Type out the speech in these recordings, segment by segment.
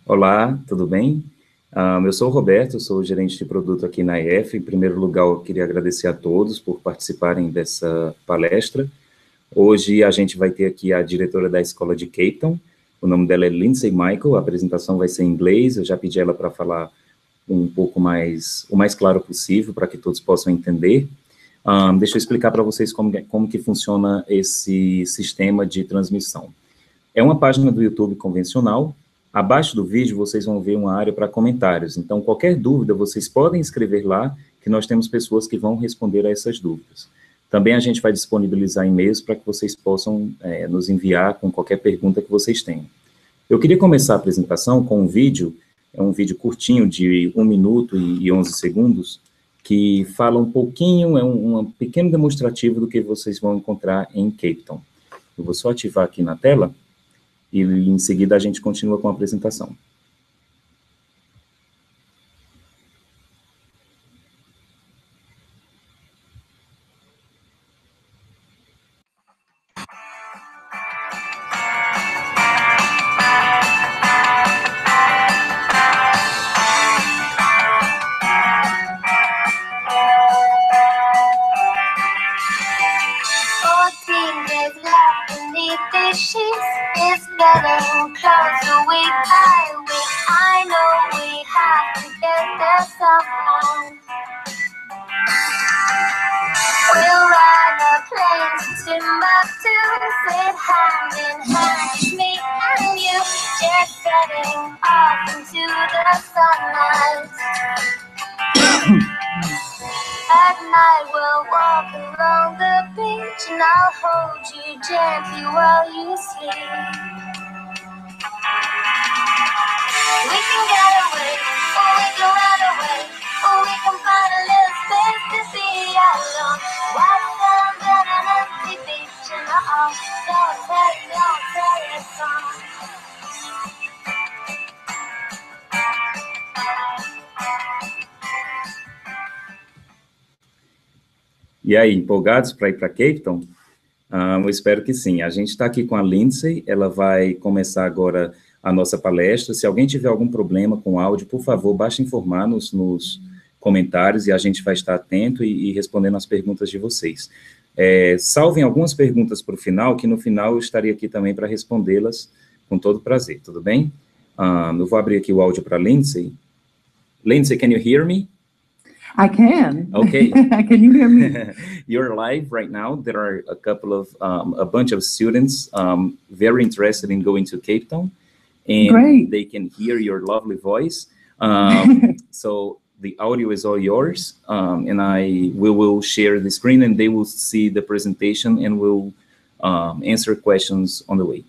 Olá, tudo bem? Eu sou o Roberto, sou o gerente de produto aqui na EF. Em primeiro lugar, eu queria agradecer a todos por participarem dessa palestra. Hoje a gente vai ter aqui a diretora da escola de Cape Town. O nome dela é Lindsay Michael, a apresentação vai ser em inglês. Eu já pedi ela para falar um pouco mais, o mais claro possível, para que todos possam entender. Deixa eu explicar para vocês como que funciona esse sistema de transmissão. É uma página do YouTube convencional. Abaixo do vídeo, vocês vão ver uma área para comentários. Então, qualquer dúvida, vocês podem escrever lá, que nós temos pessoas que vão responder a essas dúvidas. Também a gente vai disponibilizar e-mails para que vocês possam nos enviar com qualquer pergunta que vocês tenham. Eu queria começar a apresentação com um vídeo, é um vídeo curtinho de 1 minuto e 11 segundos, que fala um pouquinho, é um pequeno demonstrativo do que vocês vão encontrar em Cape Town. Eu vou só ativar aqui na tela, e em seguida a gente continua com a apresentação. At night we'll walk along the beach and I'll hold you gently while you sleep. We can get away, or we can run away, or we can find a little space to be alone. White sand and an empty beach and don't tell your song. E aí, empolgados para ir para Cape Town? Eu espero que sim. A gente está aqui com a Lindsay, ela vai começar agora a nossa palestra. Se alguém tiver algum problema com o áudio, por favor, basta informar nos comentários e a gente vai estar atento e respondendo as perguntas de vocês. Salvem algumas perguntas para o final, que no final eu estaria aqui também para respondê-las com todo prazer, tudo bem? Eu vou abrir aqui o áudio para a Lindsay. Lindsay, can you hear me? I can. Okay. Can you hear me? You're live right now. There are a bunch of students very interested in going to Cape Town, and Great. They can hear your lovely voice. So the audio is all yours, and we will share the screen, and they will see the presentation, and we'll answer questions on the way.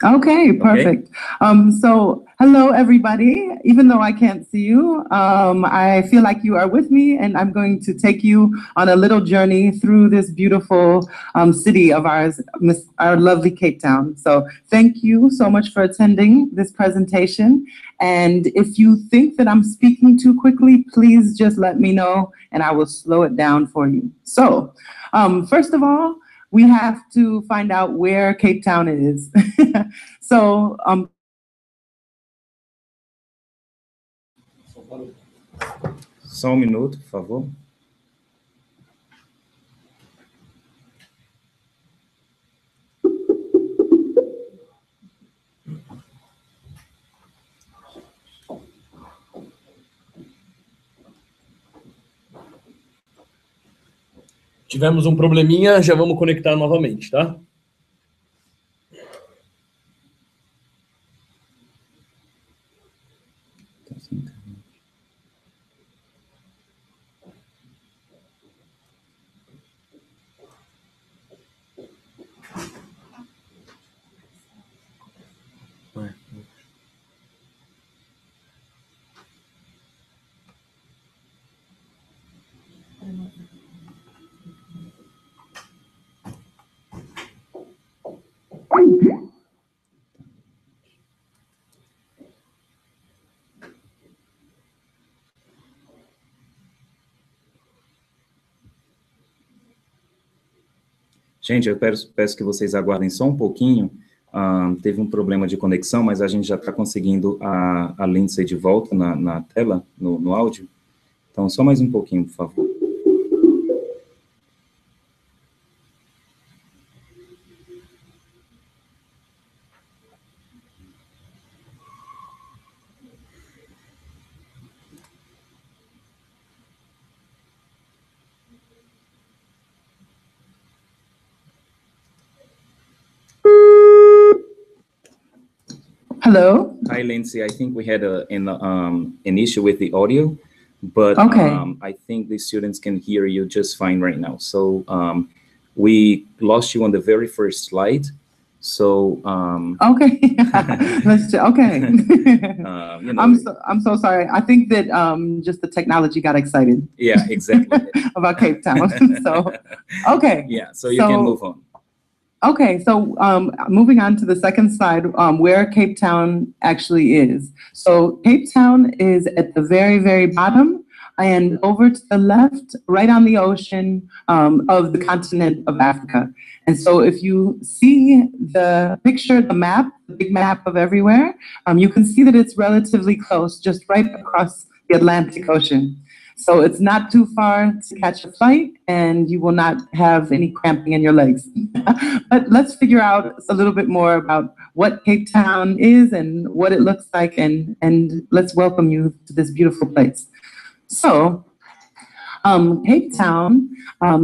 Okay, perfect. Okay. So hello, everybody. Even though I can't see you, I feel like you are with me, and I'm going to take you on a little journey through this beautiful city of ours, our lovely Cape Town. So thank you so much for attending this presentation. And if you think that I'm speaking too quickly, please just let me know, and I will slow it down for you. So first of all, we have to find out where Cape Town is. So, Só um minuto, por favor. Tivemos um probleminha, já vamos conectar novamente, tá? Gente, eu peço que vocês aguardem só um pouquinho, Teve um problema de conexão, mas a gente já está conseguindo a Lindsay de volta na tela, no áudio. Então, só mais um pouquinho, por favor. Hello. Hi, Lindsay. I think we had an issue with the audio, but Okay. I think the students can hear you just fine right now. So we lost you on the very first slide. So okay. Okay. you know, I'm so sorry. I think that just the technology got excited. Yeah, exactly. About Cape Town. So okay. Yeah. So you can move on. Okay, so moving on to the second slide, where Cape Town actually is. So Cape Town is at the very, very bottom, and over to the left, right on the ocean of the continent of Africa. And so if you see the picture, the map, the big map of everywhere, you can see that it's relatively close, just right across the Atlantic Ocean. So it's not too far to catch a flight, and you will not have any cramping in your legs. But let's figure out a little bit more about what Cape Town is and what it looks like, and let's welcome you to this beautiful place. So Cape Town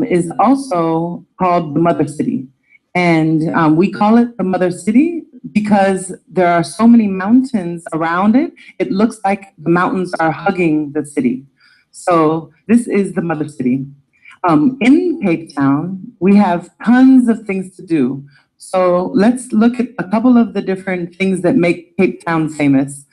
is also called the Mother City. And we call it the Mother City because there are so many mountains around it. It looks like the mountains are hugging the city. So this is the Mother City. In Cape Town, we have tons of things to do. So let's look at a couple of the different things that make Cape Town famous.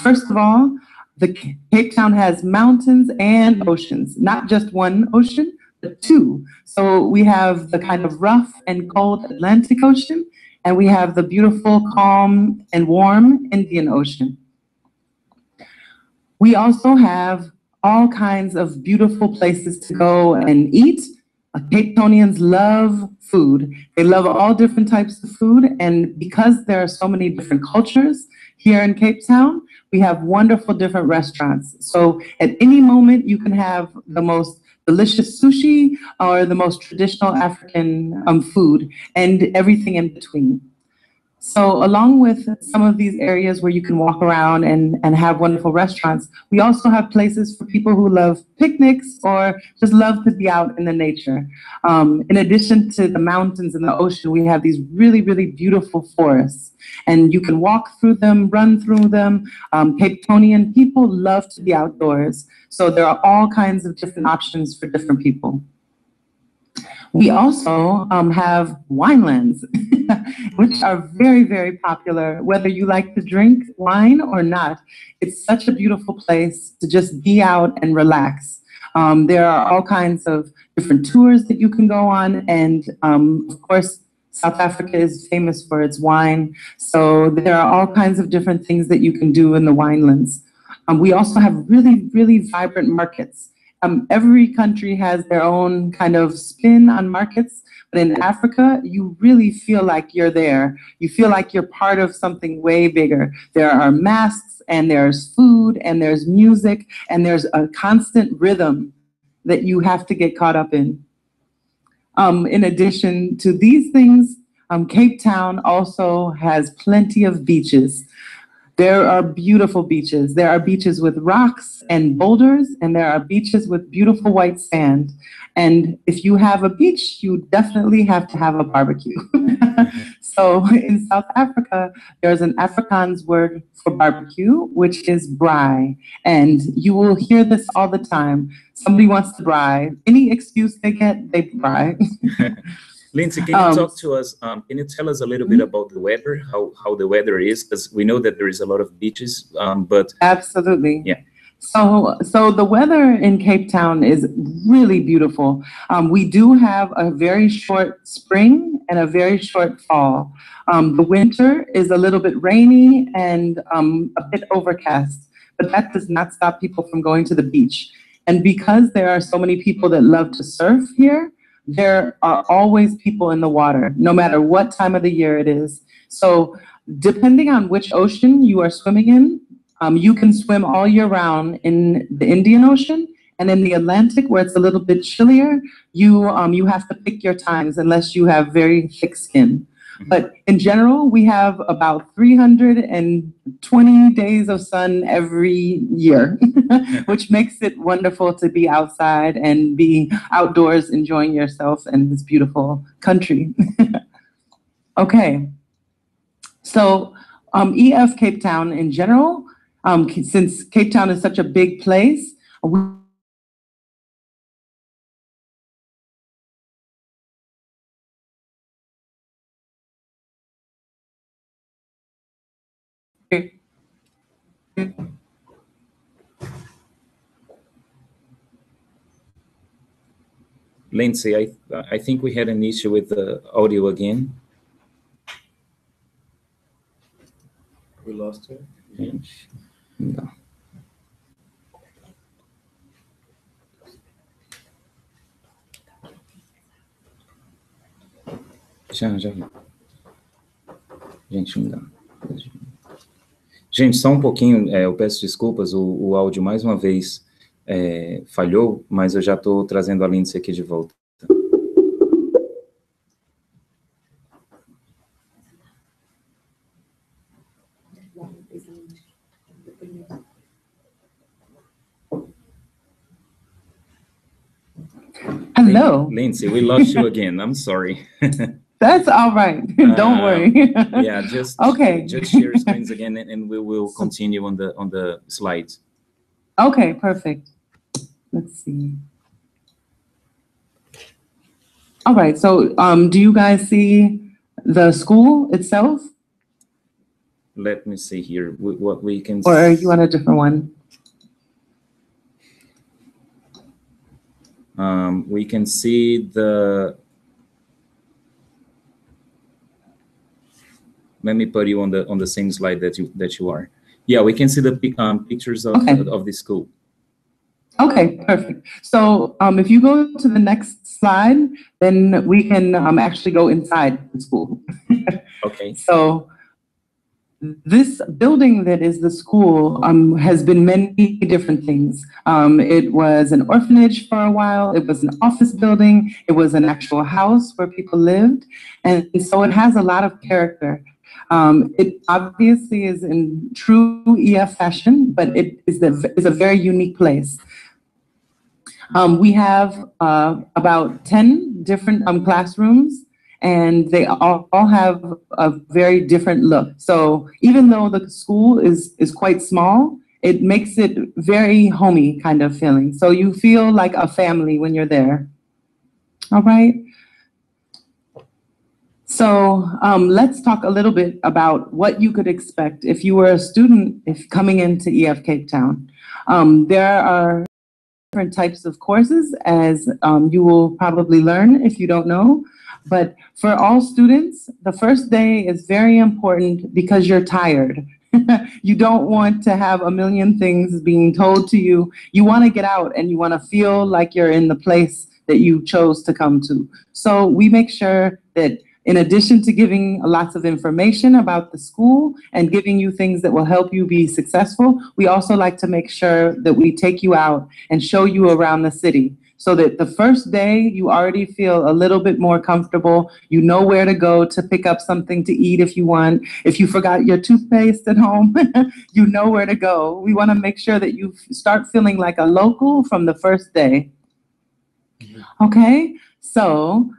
First of all, the Cape Town has mountains and oceans, not just one ocean, but two. So we have the kind of rough and cold Atlantic Ocean, and we have the beautiful, calm, and warm Indian Ocean. We also have all kinds of beautiful places to go and eat. Cape Townians love food. They love all different types of food, and because there are so many different cultures here in Cape Town, we have wonderful different restaurants. So at any moment, you can have the most delicious sushi or the most traditional African food and everything in between. So along with some of these areas where you can walk around and have wonderful restaurants, we also have places for people who love picnics or just love to be out in the nature. In addition to the mountains and the ocean, we have these really, really beautiful forests. And you can walk through them, run through them. Cape Townian people love to be outdoors. So there are all kinds of different options for different people. We also have winelands, which are very, very popular, whether you like to drink wine or not. It's such a beautiful place to just be out and relax. There are all kinds of different tours that you can go on. And of course, South Africa is famous for its wine. So there are all kinds of different things that you can do in the winelands. We also have really, really vibrant markets. Every country has their own kind of spin on markets, but in Africa, you really feel like you're there. You feel like you're part of something way bigger. There are masks, and there's food, and there's music, and there's a constant rhythm that you have to get caught up in. In addition to these things, Cape Town also has plenty of beaches. There are beautiful beaches. There are beaches with rocks and boulders, and there are beaches with beautiful white sand. And if you have a beach, you definitely have to have a barbecue. So in South Africa, there's an Afrikaans word for barbecue, which is braai. And you will hear this all the time. Somebody wants to braai. Any excuse they get, they braai. Lindsay, can you talk to us, can you tell us a little bit about the weather, how the weather is? Because we know that there is a lot of beaches, but... Absolutely. Yeah. So the weather in Cape Town is really beautiful. We do have a very short spring and a very short fall. The winter is a little bit rainy and a bit overcast, but that does not stop people from going to the beach. And because there are so many people that love to surf here, there are always people in the water, no matter what time of the year it is. So depending on which ocean you are swimming in, you can swim all year round in the Indian Ocean, and in the Atlantic, where it's a little bit chillier, you have to pick your times unless you have very thick skin. But in general, we have about 320 days of sun every year, which makes it wonderful to be outside and be outdoors enjoying yourself in this beautiful country. Okay, so EF Cape Town in general, since Cape Town is such a big place, Lindsay, I think we had an issue with the audio again. We lost her. Gente, não dá. Já. Gente, não dá. Gente, só um pouquinho, eu peço desculpas, o áudio mais uma vez falhou, mas eu já estou trazendo a Lindsay aqui de volta. hello. Lindsay, we lost you again. I'm sorry. That's all right. Don't worry. Yeah, just okay. Just share screens again, and we will continue on the slides. Okay, perfect. Let's see. All right. So, do you guys see the school itself? Let me see here what we can. Or are you on a different one? We can see the. Let me put you on the same slide that you are. Yeah, we can see the pictures of the school. Okay, perfect. So if you go to the next slide, then we can actually go inside the school. Okay. So this building that is the school has been many different things. It was an orphanage for a while. It was an office building. It was an actual house where people lived. And so it has a lot of character. It obviously is in true EF fashion, but it is a very unique place. We have about 10 different classrooms, and they all have a very different look. So even though the school is quite small, it makes it very homey kind of feeling. So you feel like a family when you're there. All right. So let's talk a little bit about what you could expect if you were a student coming into EF Cape Town. There are different types of courses, as you will probably learn if you don't know. But for all students, the first day is very important because you're tired. You don't want to have a million things being told to you. You want to get out and you want to feel like you're in the place that you chose to come to. So we make sure that in addition to giving lots of information about the school and giving you things that will help you be successful, we also like to make sure that we take you out and show you around the city so that the first day you already feel a little bit more comfortable. You know where to go to pick up something to eat if you want. If you forgot your toothpaste at home, you know where to go. We want to make sure that you start feeling like a local from the first day. Okay, so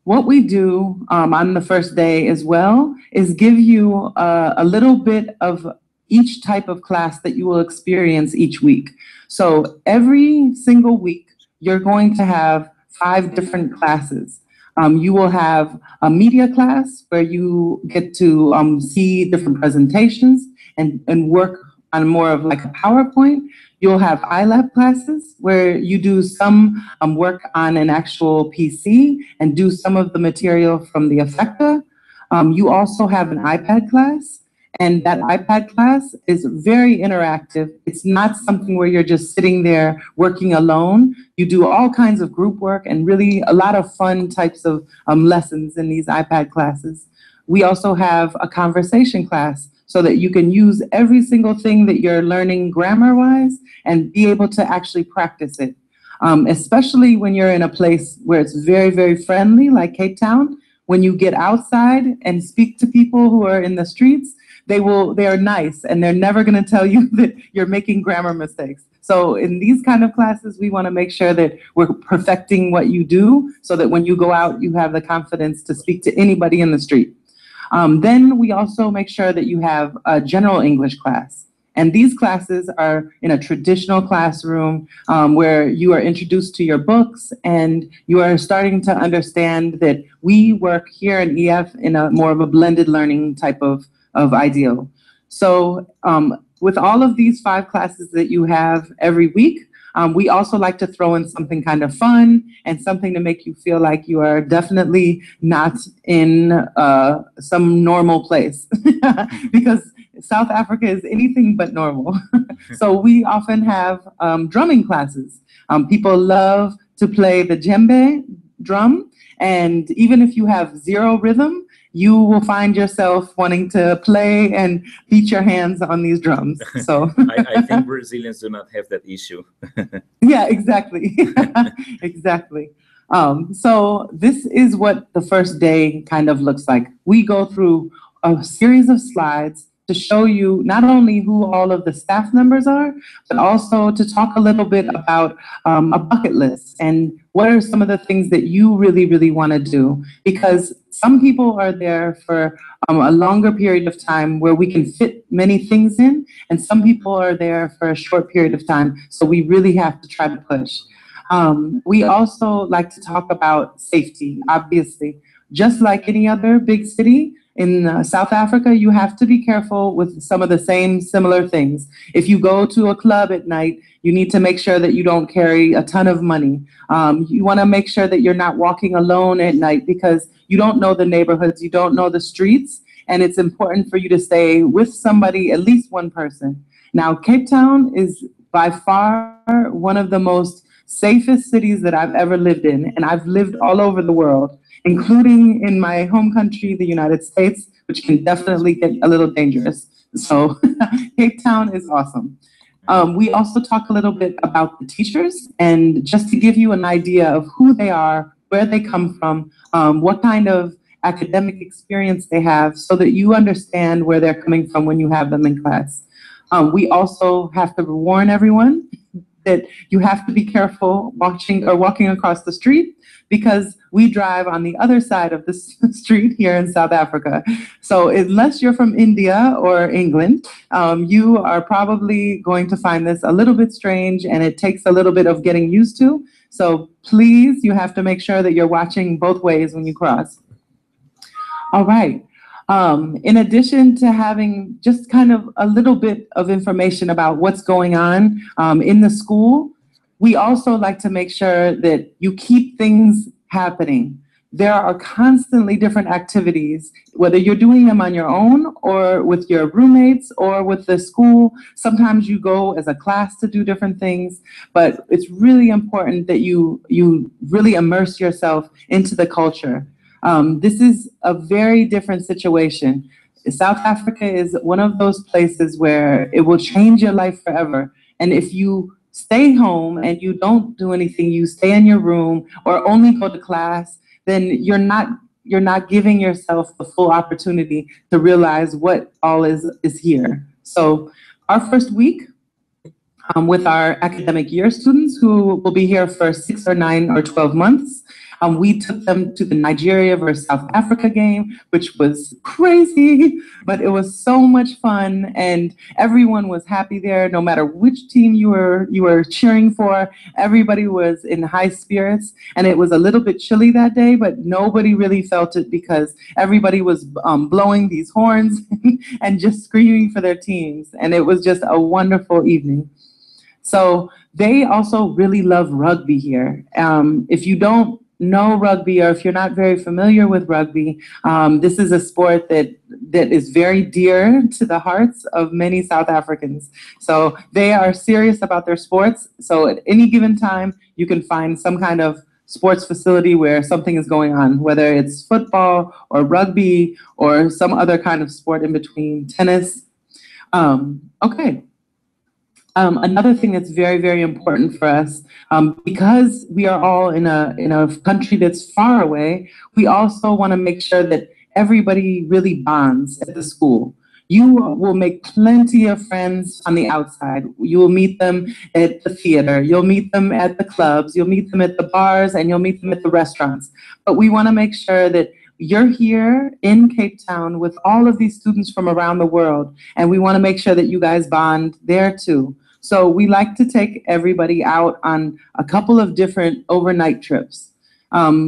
what we do on the first day as well is give you a little bit of each type of class that you will experience each week. So every single week, you're going to have 5 different classes. You will have a media class where you get to see different presentations and work on more of like a PowerPoint. You'll have iLab classes where you do some work on an actual PC and do some of the material from the Effecta. You also have an iPad class, and that iPad class is very interactive. It's not something where you're just sitting there working alone. You do all kinds of group work and really a lot of fun types of lessons in these iPad classes. we also have a conversation class so that you can use every single thing that you're learning grammar-wise and be able to actually practice it. Especially when you're in a place where it's very, very friendly, like Cape Town. When you get outside and speak to people who are in the streets, they are nice, and they're never going to tell you that you're making grammar mistakes. So in these kind of classes, we want to make sure that we're perfecting what you do so that when you go out, you have the confidence to speak to anybody in the street. Then we also make sure that you have a general English class. And these classes are in a traditional classroom where you are introduced to your books and you are starting to understand that we work here in EF in a more of a blended learning type of ideal. So with all of these 5 classes that you have every week, we also like to throw in something kind of fun and something to make you feel like you are definitely not in some normal place because South Africa is anything but normal. So we often have drumming classes. People love to play the djembe drum, and even if you have 0 rhythm, you will find yourself wanting to play and beat your hands on these drums. So I think Brazilians do not have that issue. Yeah, exactly. Exactly. So this is what the first day kind of looks like. We go through a series of slides to show you not only who all of the staff members are, but also to talk a little bit about a bucket list and what are some of the things that you really, really want to do. Because some people are there for a longer period of time where we can fit many things in, and some people are there for a short period of time. So we really have to try to push. We also like to talk about safety, obviously. Just like any other big city, in South Africa, you have to be careful with some of the same similar things. If you go to a club at night, you need to make sure that you don't carry a ton of money. You want to make sure that you're not walking alone at night because you don't know the neighborhoods, you don't know the streets, and it's important for you to stay with somebody, at least one person. Now, Cape Town is by far one of the most safest cities that I've ever lived in, and I've lived all over the world, including in my home country, the United States, which can definitely get a little dangerous. So Cape Town is awesome. We also talk a little bit about the teachers, and just to give you an idea of who they are, where they come from, what kind of academic experience they have, so that you understand where they're coming from when you have them in class. We also have to warn everyone that you have to be careful walking across the street because we drive on the other side of the street here in South Africa. So unless you're from India or England, you are probably going to find this a little bit strange, and it takes a little bit of getting used to. So please, you have to make sure that you're watching both ways when you cross. All right. In addition to having just kind of a little bit of information about what's going on in the school, we also like to make sure that you keep things happening. There are constantly different activities, whether you're doing them on your own or with your roommates or with the school. Sometimes you go as a class to do different things, but it's really important that you really immerse yourself into the culture. This is a very different situation. South Africa is one of those places where it will change your life forever. And if you stay home and you don't do anything, you stay in your room or only go to class, then you're not giving yourself the full opportunity to realize what all is here. So our first week with our academic year students who will be here for 6 or 9 or 12 months, we took them to the Nigeria versus South Africa game, which was crazy, but it was so much fun, and everyone was happy there. No matter which team you were cheering for, everybody was in high spirits, and it was a little bit chilly that day, but nobody really felt it because everybody was blowing these horns and just screaming for their teams, and it was just a wonderful evening. So they also really love rugby here. If you don't know rugby, or if you're not very familiar with rugby, this is a sport that is very dear to the hearts of many South Africans. So they are serious about their sports. So at any given time, you can find some kind of sports facility where something is going on, whether it's football or rugby or some other kind of sport in between, tennis. Okay. Another thing that's very, very important for us, because we are all in a country that's far away, we also want to make sure that everybody really bonds at the school. You will make plenty of friends on the outside. You will meet them at the theater. You'll meet them at the clubs. You'll meet them at the bars, and you'll meet them at the restaurants. But we want to make sure that you're here in Cape Town with all of these students from around the world, and we want to make sure that you guys bond there too. So we like to take everybody out on a couple of different overnight trips.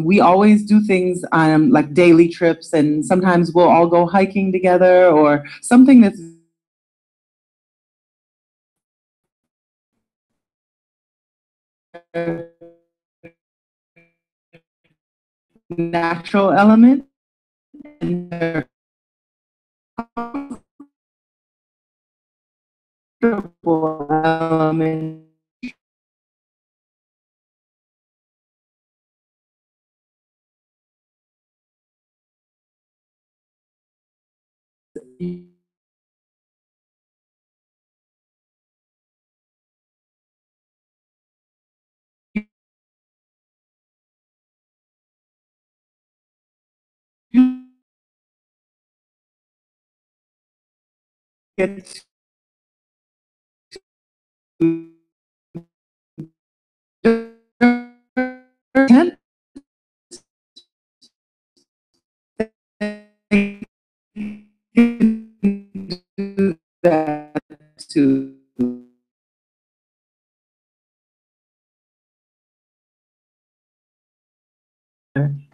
We always do things like daily trips, and sometimes we'll all go hiking together or something that's natural element and they're comfortable element. Get to do that too.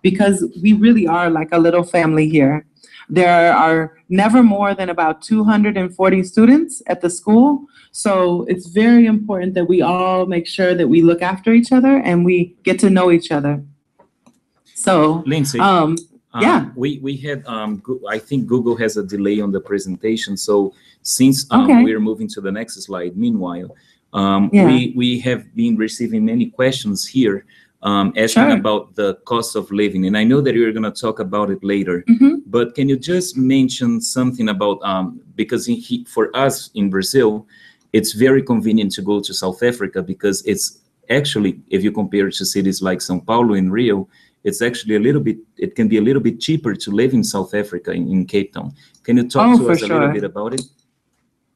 Because we really are like a little family here. There are never more than about 240 students at the school. So it's very important that we all make sure that we look after each other and we get to know each other. So, Lindsay, yeah. We had, I think Google has a delay on the presentation. So since Okay. we're moving to the next slide, meanwhile, Yeah. we have been receiving many questions here asking Sure. about the cost of living. And I know that you're going to talk about it later, but can you just mention something about, because for us in Brazil, it's very convenient to go to South Africa because it's actually, if you compare it to cities like São Paulo and Rio, it's actually it can be a little bit cheaper to live in South Africa, in Cape Town. Can you talk to us a little bit about it?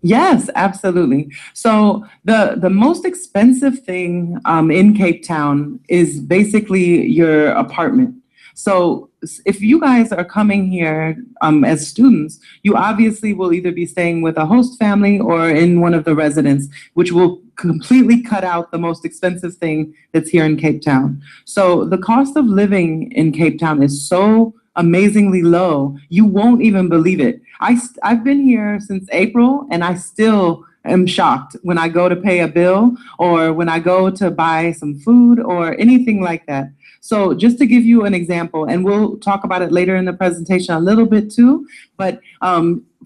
Yes, absolutely. So the most expensive thing in Cape Town is basically your apartment. So if you guys are coming here as students, you obviously will either be staying with a host family or in one of the residents, which will completely cut out the most expensive thing that's here in Cape Town. So the cost of living in Cape Town is so amazingly low, you won't even believe it. I've been here since April, and I still am shocked when I go to pay a bill or when I go to buy some food or anything like that. So just to give you an example, and we'll talk about it later in the presentation a little bit too, but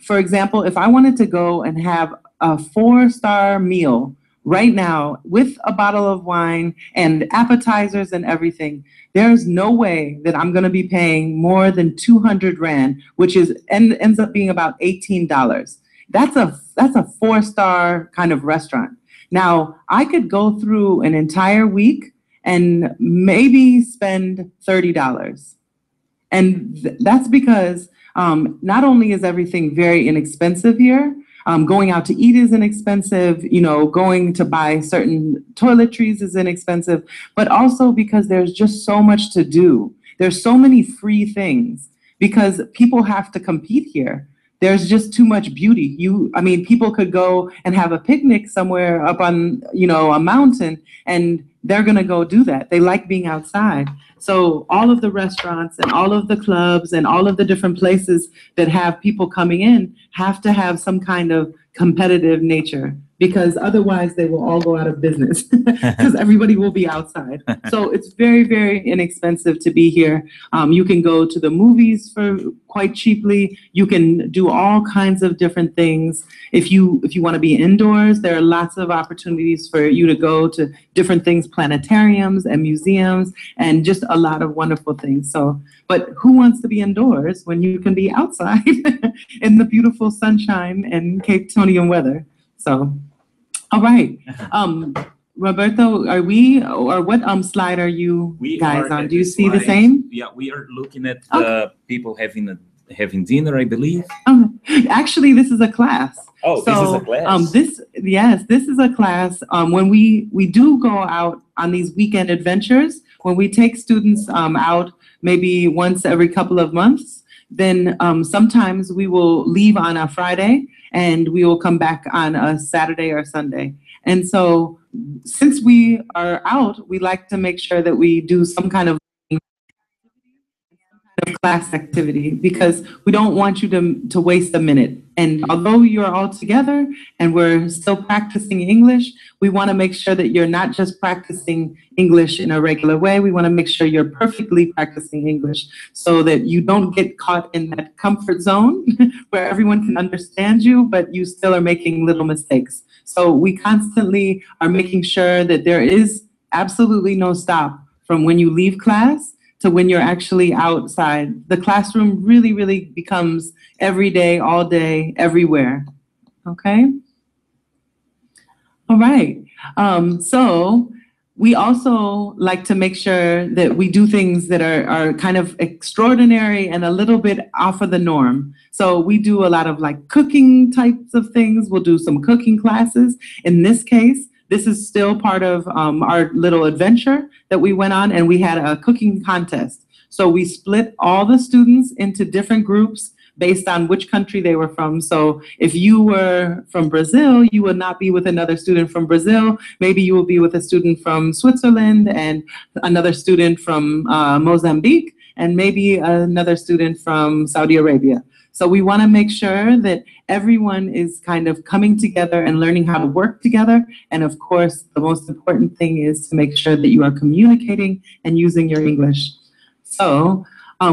for example, if I wanted to go and have a 4-star meal right now with a bottle of wine and appetizers and everything, there's no way that I'm going to be paying more than 200 Rand, which ends up being about $18. That's a 4-star kind of restaurant. Now, I could go through an entire week and maybe spend $30. And that's because not only is everything very inexpensive here, going out to eat is inexpensive, going to buy certain toiletries is inexpensive, but also because there's just so much to do. There's so many free things because people have to compete here. There's just too much beauty. People could go and have a picnic somewhere up on, a mountain, and they're going to go do that. They like being outside. So all of the restaurants and all of the clubs and all of the different places that have people coming in have to have some kind of competitive nature because otherwise they will all go out of business because everybody will be outside. So it's very, very inexpensive to be here. You can go to the movies for quite cheaply. You can do all kinds of different things. If you want to be indoors, there are lots of opportunities for you to go to different things, planetariums and museums, and just a lot of wonderful things. So, but who wants to be indoors when you can be outside in the beautiful sunshine and Cape Townian weather? So, all right. Roberto, are we, or what slide are you guys on? Do you see the same? Yeah, we are looking at the people having dinner, I believe. Actually, this is a class. Oh, so, this is a class. This is a class. When we do go out on these weekend adventures, when we take students out maybe once every couple of months, then sometimes we will leave on a Friday and we will come back on a Saturday or Sunday. And so since we are out, we like to make sure that we do some kind of class activity because we don't want you to waste a minute. And although you're all together and we're still practicing English, we want to make sure that you're not just practicing English in a regular way. We want to make sure you're perfectly practicing English so that you don't get caught in that comfort zone where everyone can understand you, but you still are making little mistakes. So we constantly are making sure that there is absolutely no stop from when you leave class to when you're actually outside. The classroom really, really becomes every day, all day, everywhere. Okay? All right. So we also like to make sure that we do things that are kind of extraordinary and a little bit off of the norm. So we do a lot of like cooking types of things. We'll do some cooking classes. In this case, this is still part of our little adventure that we went on, and we had a cooking contest. So we split all the students into different groups based on which country they were from. So if you were from Brazil, you would not be with another student from Brazil. Maybe you will be with a student from Switzerland and another student from Mozambique, and maybe another student from Saudi Arabia. So we want to make sure that everyone is kind of coming together and learning how to work together. And of course, the most important thing is to make sure that you are communicating and using your English. So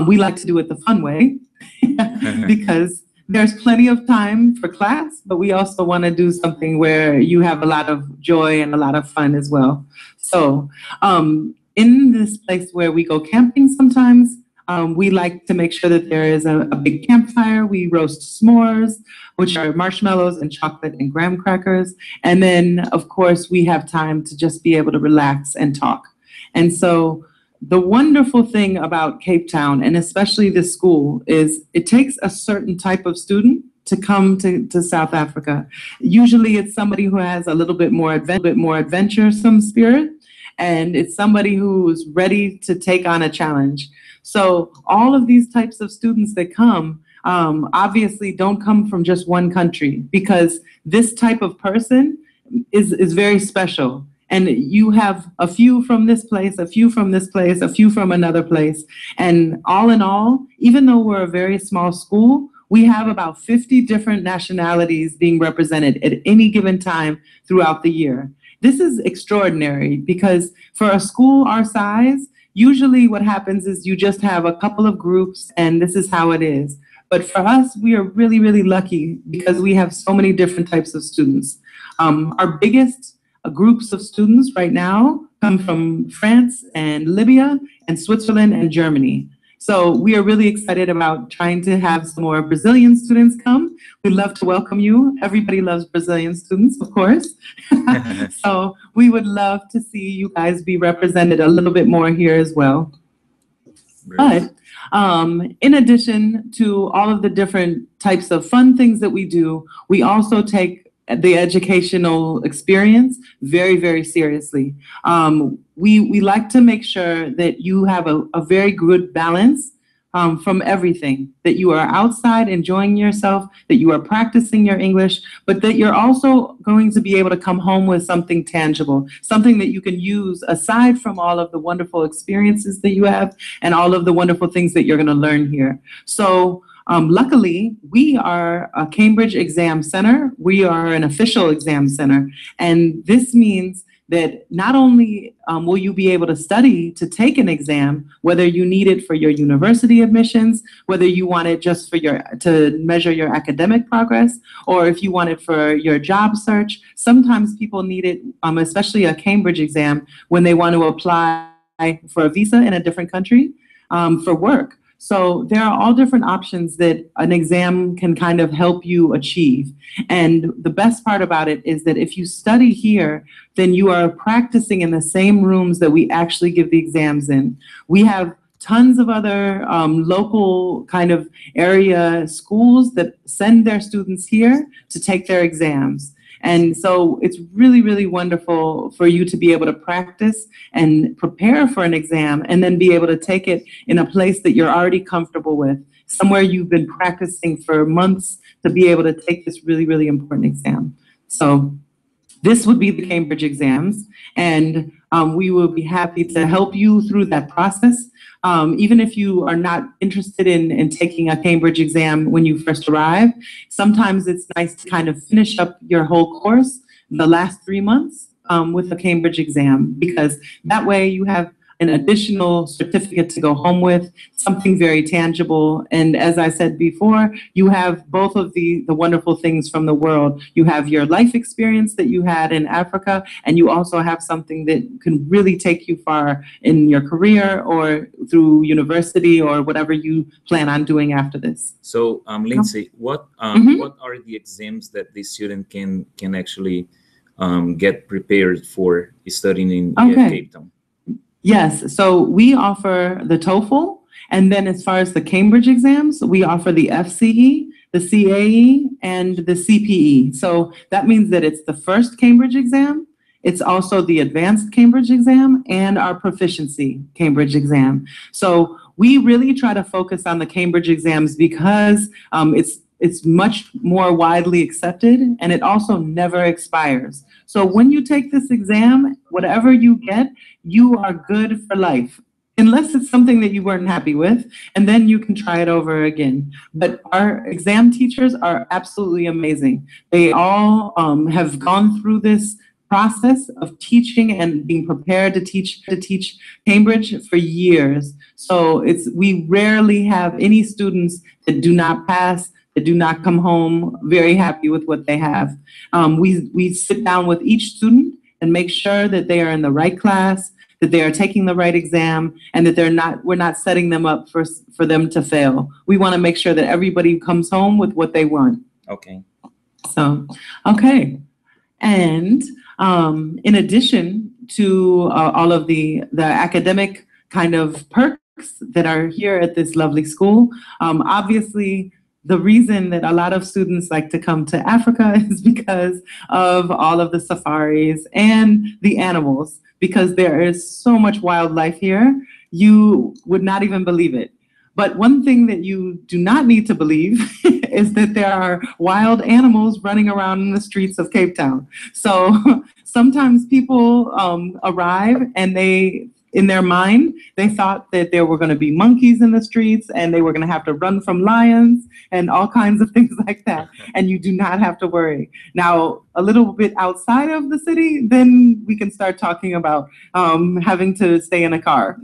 we like to do it the fun way because there's plenty of time for class, but we also want to do something where you have a lot of joy and a lot of fun as well. So in this place where we go camping sometimes, we like to make sure that there is a big campfire. We roast s'mores, which are marshmallows and chocolate and graham crackers. And then, of course, we have time to just be able to relax and talk. And so the wonderful thing about Cape Town, and especially this school, is it takes a certain type of student to come to South Africa. Usually it's somebody who has a little bit more adventuresome spirit, and it's somebody who's ready to take on a challenge. So all of these types of students that come obviously don't come from just one country, because this type of person is very special. And you have a few from this place, a few from this place, a few from another place. And all in all, even though we're a very small school, we have about 50 different nationalities being represented at any given time throughout the year. This is extraordinary because for a school our size, usually what happens is you just have a couple of groups and this is how it is. But for us, we are really, really lucky because we have so many different types of students. Our biggest groups of students right now come from France and Libya and Switzerland and Germany. So we are really excited about trying to have some more Brazilian students come. We'd love to welcome you. Everybody loves Brazilian students, of course. So we would love to see you guys be represented a little bit more here as well. But in addition to all of the different types of fun things that we do, we also take the educational experience very, very seriously. We like to make sure that you have a very good balance from everything, that you are outside enjoying yourself, that you are practicing your English, but that you're also going to be able to come home with something tangible, something that you can use aside from all of the wonderful experiences that you have and all of the wonderful things that you're going to learn here. So Luckily, we are a Cambridge Exam Center. We are an official exam center. And this means that not only will you be able to study to take an exam, whether you need it for your university admissions, whether you want it just for to measure your academic progress, or if you want it for your job search. Sometimes people need it, especially a Cambridge exam, when they want to apply for a visa in a different country for work. So there are all different options that an exam can kind of help you achieve. And the best part about it is that if you study here, then you are practicing in the same rooms that we actually give the exams in. We have tons of other local kind of area schools that send their students here to take their exams. And so it's really, really wonderful for you to be able to practice and prepare for an exam and then be able to take it in a place that you're already comfortable with, somewhere you've been practicing for months to be able to take this really, really important exam. So this would be the Cambridge exams, and we will be happy to help you through that process. Even if you are not interested in taking a Cambridge exam when you first arrive, sometimes it's nice to kind of finish up your whole course the last 3 months with a Cambridge exam, because that way you have an additional certificate to go home with, something very tangible. And as I said before, you have both of the wonderful things from the world. You have your life experience that you had in Africa, and you also have something that can really take you far in your career or through university or whatever you plan on doing after this. So, Lindsay, what are the exams that the student can actually get prepared for studying in Cape Town? Yes, so we offer the TOEFL, and then as far as the Cambridge exams, we offer the FCE, the CAE, and the CPE. So that means that it's the first Cambridge exam, it's also the advanced Cambridge exam, and our proficiency Cambridge exam. So we really try to focus on the Cambridge exams because it's much more widely accepted, and it also never expires. So when you take this exam, whatever you get, you are good for life, unless it's something that you weren't happy with, and then you can try it over again. But our exam teachers are absolutely amazing. They all have gone through this process of teaching and being prepared to teach Cambridge for years. So we rarely have any students that do not pass, that do not come home very happy with what they have. We sit down with each student and make sure that they are in the right class, that they are taking the right exam, and that we're not setting them up for them to fail. We want to make sure that everybody comes home with what they want. Okay. So, okay. And in addition to all of the academic kind of perks that are here at this lovely school, obviously, the reason that a lot of students like to come to Africa is because of all of the safaris and the animals, because there is so much wildlife here, you would not even believe it. But one thing that you do not need to believe is that there are wild animals running around in the streets of Cape Town. So sometimes people arrive and in their mind, they thought that there were going to be monkeys in the streets and they were going to have to run from lions and all kinds of things like that. And you do not have to worry. Now, a little bit outside of the city, then we can start talking about having to stay in a car.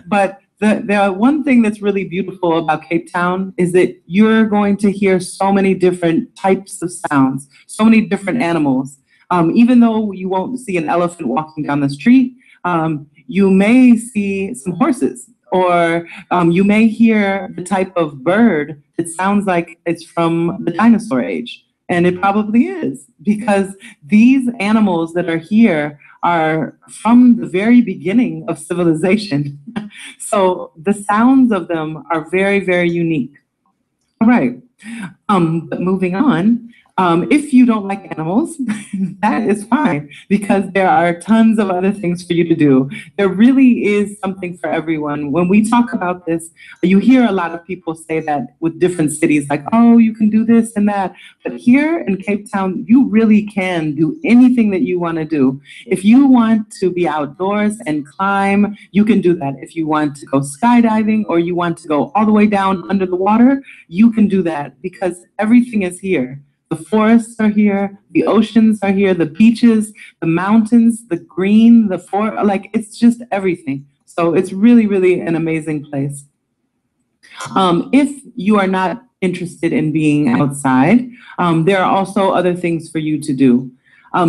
But the one thing that's really beautiful about Cape Town is that you're going to hear so many different types of sounds, so many different animals. Even though you won't see an elephant walking down the street, you may see some horses, or you may hear the type of bird that sounds like it's from the dinosaur age. And it probably is, because these animals that are here are from the very beginning of civilization. So the sounds of them are very, very unique. All right, but moving on, If you don't like animals, that is fine, because there are tons of other things for you to do. There really is something for everyone. When we talk about this, you hear a lot of people say that with different cities, like, oh, you can do this and that. But here in Cape Town, you really can do anything that you want to do. If you want to be outdoors and climb, you can do that. If you want to go skydiving or you want to go all the way down under the water, you can do that, because everything is here. The forests are here, the oceans are here, the beaches, the mountains, the green, like, it's just everything. So it's really, really an amazing place. If you are not interested in being outside, there are also other things for you to do.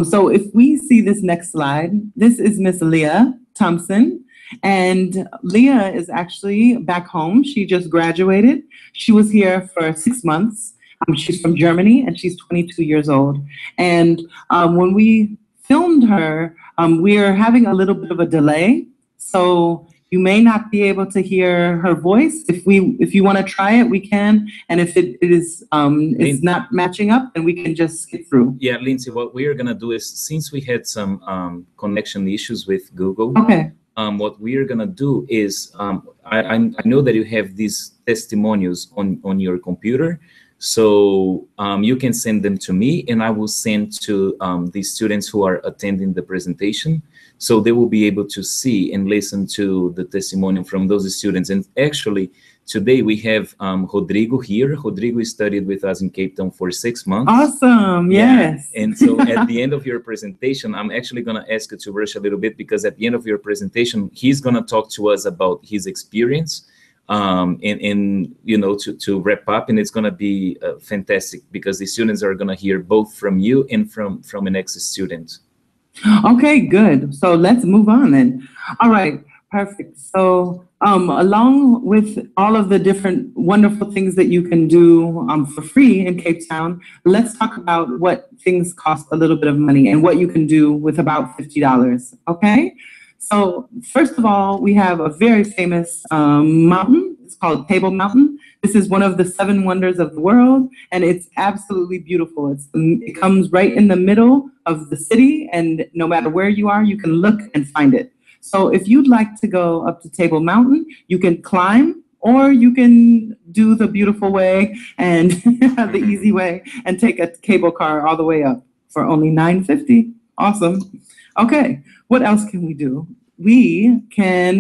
So if we see this next slide, this is Miss Leah Thompson. And Leah is actually back home. She just graduated. She was here for 6 months. She's from Germany, and she's 22 years old. And when we filmed her, we're having a little bit of a delay. So you may not be able to hear her voice. If you want to try it, we can. And if it is not matching up, then we can just skip through. Yeah, Lindsay, what we are going to do is, since we had some connection issues with Google, okay. What we are going to do is, I know that you have these testimonials on your computer. So you can send them to me, and I will send to the students who are attending the presentation. So they will be able to see and listen to the testimony from those students. And actually, today we have Rodrigo here. Rodrigo studied with us in Cape Town for 6 months. Awesome, yes. Yeah. And so at the end of your presentation, I'm actually going to ask you to rush a little bit, because at the end of your presentation, he's going to talk to us about his experience. And you know, to wrap up, and it's going to be fantastic, because the students are going to hear both from you and from an ex-student. Okay, good. So let's move on then. All right, perfect. So along with all of the different wonderful things that you can do for free in Cape Town, let's talk about what things cost a little bit of money and what you can do with about $50, okay? So first of all, we have a very famous mountain. It's called Table Mountain. This is one of the 7 wonders of the world, and it's absolutely beautiful. It comes right in the middle of the city, and no matter where you are, you can look and find it. So if you'd like to go up to Table Mountain, you can climb, or you can do the beautiful way and the easy way and take a cable car all the way up for only $9.50. Awesome. Okay, what else can we do? We can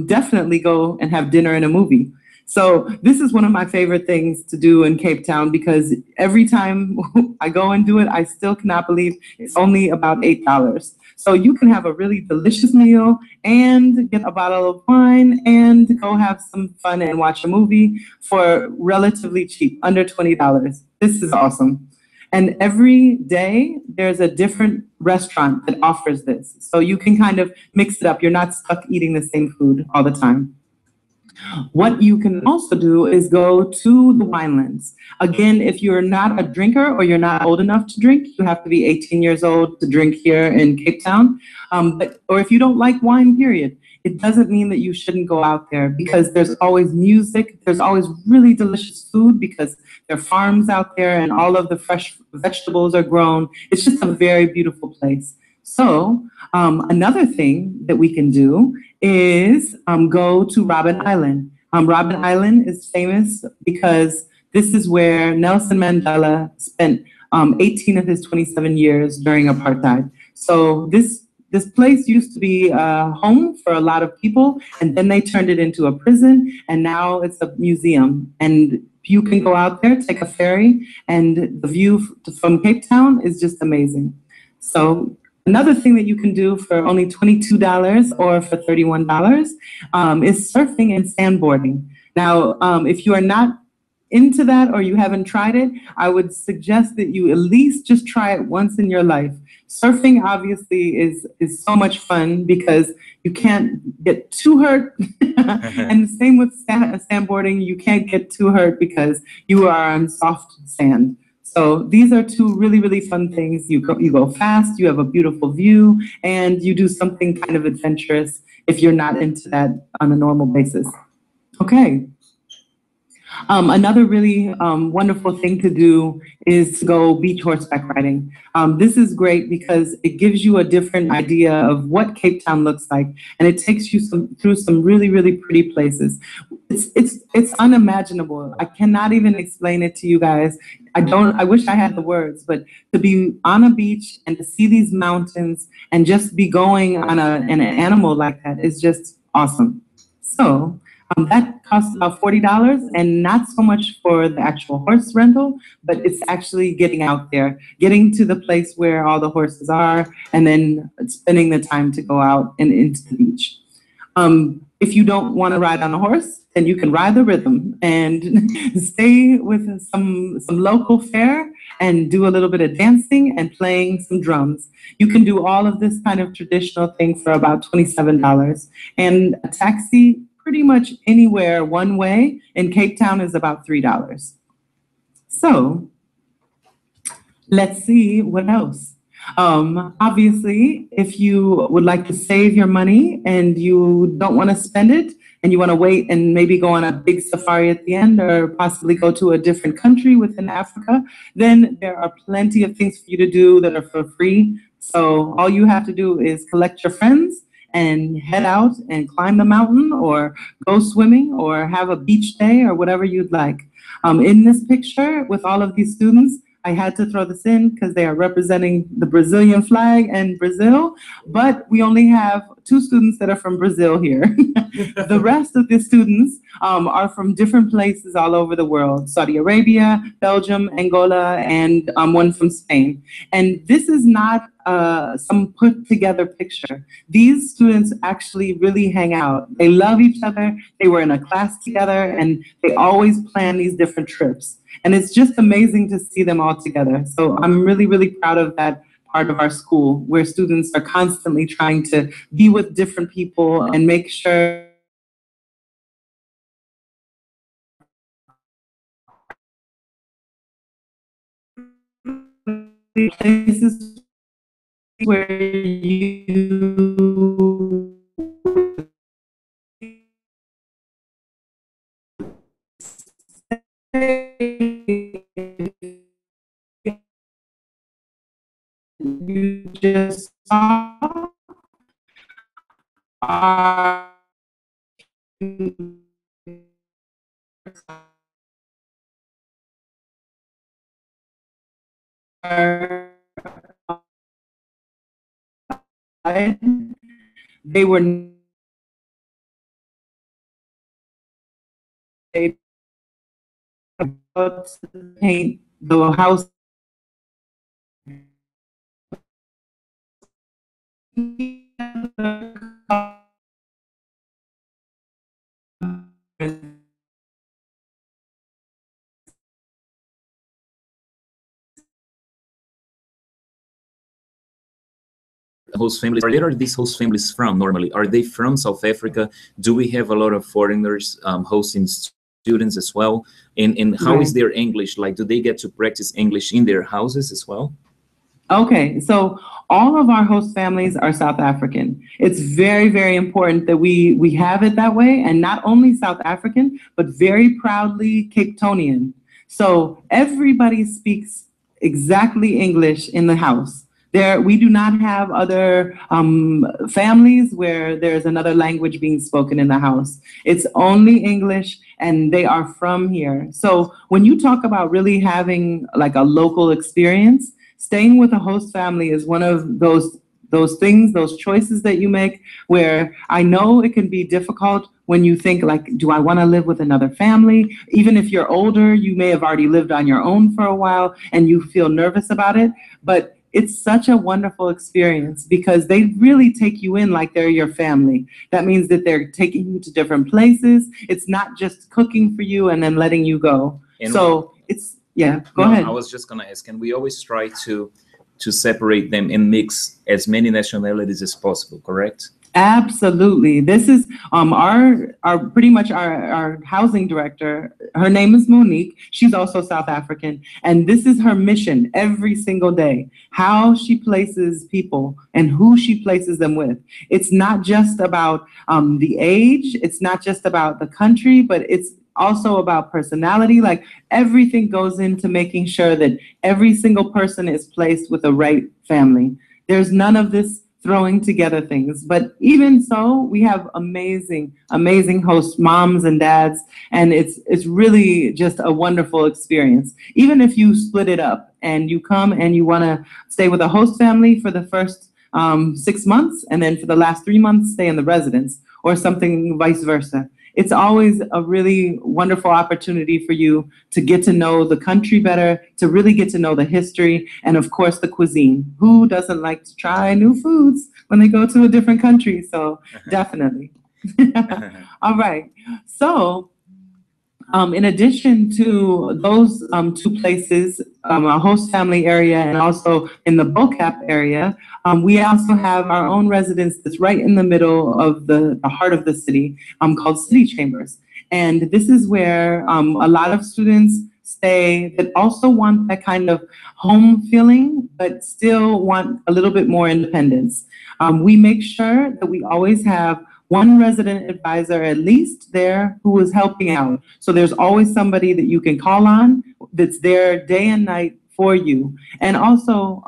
definitely go and have dinner and a movie. So this is one of my favorite things to do in Cape Town, because every time I go and do it, I still cannot believe it's only about $8. So you can have a really delicious meal and get a bottle of wine and go have some fun and watch a movie for relatively cheap, under $20. This is awesome. And every day there's a different restaurant that offers this. So you can kind of mix it up. You're not stuck eating the same food all the time. What you can also do is go to the winelands. Again, if you're not a drinker or you're not old enough to drink, you have to be 18 years old to drink here in Cape Town. Or if you don't like wine, period, it doesn't mean that you shouldn't go out there, because there's always music. There's always really delicious food, because there are farms out there and all of the fresh vegetables are grown. It's just a very beautiful place. So another thing that we can do is go to Robben Island. Robben Island is famous because this is where Nelson Mandela spent 18 of his 27 years during apartheid. So this place used to be a home for a lot of people, and then they turned it into a prison, and now it's a museum. And you can go out there, take a ferry, and the view from Cape Town is just amazing. So another thing that you can do for only $22 or for $31 is surfing and sandboarding. Now, if you are not into that or you haven't tried it, I would suggest that you at least just try it once in your life. Surfing obviously is so much fun because you can't get too hurt. And the same with sandboarding, you can't get too hurt because you are on soft sand. So these are two really, really fun things. You go fast, you have a beautiful view, and you do something kind of adventurous if you're not into that on a normal basis. Okay. Another really wonderful thing to do is to go beach horseback riding. This is great because it gives you a different idea of what Cape Town looks like, and it takes you through some really, really pretty places. It's unimaginable. I cannot even explain it to you guys. I wish I had the words, but to be on a beach and to see these mountains and just be going on an animal like that is just awesome. So that costs about $40, and not so much for the actual horse rental, but it's actually getting out there, getting to the place where all the horses are, and then spending the time to go out and into the beach. If you don't want to ride on a horse, then you can ride the rhythm and stay with some local fare and do a little bit of dancing and playing some drums. You can do all of this kind of traditional thing for about $27. And a taxi pretty much anywhere one way in Cape Town is about $3. So let's see what else. Obviously, if you would like to save your money and you don't want to spend it and you want to wait and maybe go on a big safari at the end or possibly go to a different country within Africa, then there are plenty of things for you to do that are for free. So all you have to do is collect your friends and head out and climb the mountain or go swimming or have a beach day or whatever you'd like. In this picture with all of these students, I had to throw this in because they are representing the Brazilian flag and Brazil, but we only have 2 students that are from Brazil here. The rest of the students are from different places all over the world: Saudi Arabia, Belgium, Angola, and one from Spain. And this is not some put together picture. These students actually really hang out. They love each other. They were in a class together, and they always plan these different trips. And it's just amazing to see them all together. So I'm really, really proud of that part of our school, where students are constantly trying to be with different people and make sure places where you just saw are they were to paint the house. Host families, where are these host families from normally? Are they from South Africa? Do we have a lot of foreigners hosting students as well? And how is their English? Like, do they get to practice English in their houses as well? Okay, so all of our host families are South African. It's very, very important that we have it that way, and not only South African, but very proudly Cape Townian. So everybody speaks exactly English in the house. We do not have other families where there's another language being spoken in the house. It's only English, and they are from here. So when you talk about really having like a local experience, staying with a host family is one of those things, those choices that you make, where I know it can be difficult when you think like, do I want to live with another family? Even if you're older, you may have already lived on your own for a while and you feel nervous about it. But it's such a wonderful experience because they really take you in like they're your family. That means that they're taking you to different places. It's not just cooking for you and then letting you go. And so it's, yeah, go ahead. I was just going to ask, and we always try to separate them and mix as many nationalities as possible, correct? Absolutely. This is our pretty much our housing director. Her name is Monique. She's also South African. And this is her mission every single day, how she places people and who she places them with. It's not just about the age. It's not just about the country, but it's also about personality. Like everything goes into making sure that every single person is placed with the right family. There's none of this throwing together things. But even so, we have amazing, amazing host moms and dads, and it's really just a wonderful experience. Even if you split it up and you come and you want to stay with a host family for the first 6 months, and then for the last 3 months, stay in the residence, or something vice versa. It's always a really wonderful opportunity for you to get to know the country better, to really get to know the history, and of course the cuisine. Who doesn't like to try new foods when they go to a different country? So definitely. All right. So in addition to those 2 places, a host family area and also in the BOCAP area, we also have our own residence that's right in the middle of the heart of the city, called City Chambers. And this is where a lot of students stay that also want that kind of home feeling, but still want a little bit more independence. We make sure that we always have one resident advisor at least there who is helping out. So there's always somebody that you can call on that's there day and night for you. And also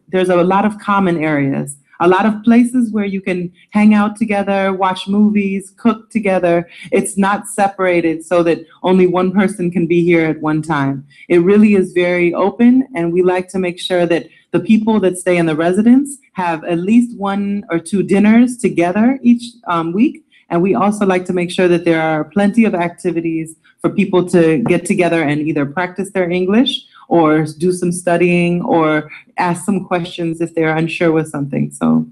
there's a lot of common areas, a lot of places where you can hang out together, watch movies, cook together. It's not separated so that only one person can be here at one time. It really is very open, and we like to make sure that the people that stay in the residence have at least 1 or 2 dinners together each week. And we also like to make sure that there are plenty of activities for people to get together and either practice their English or do some studying or ask some questions if they're unsure with something. So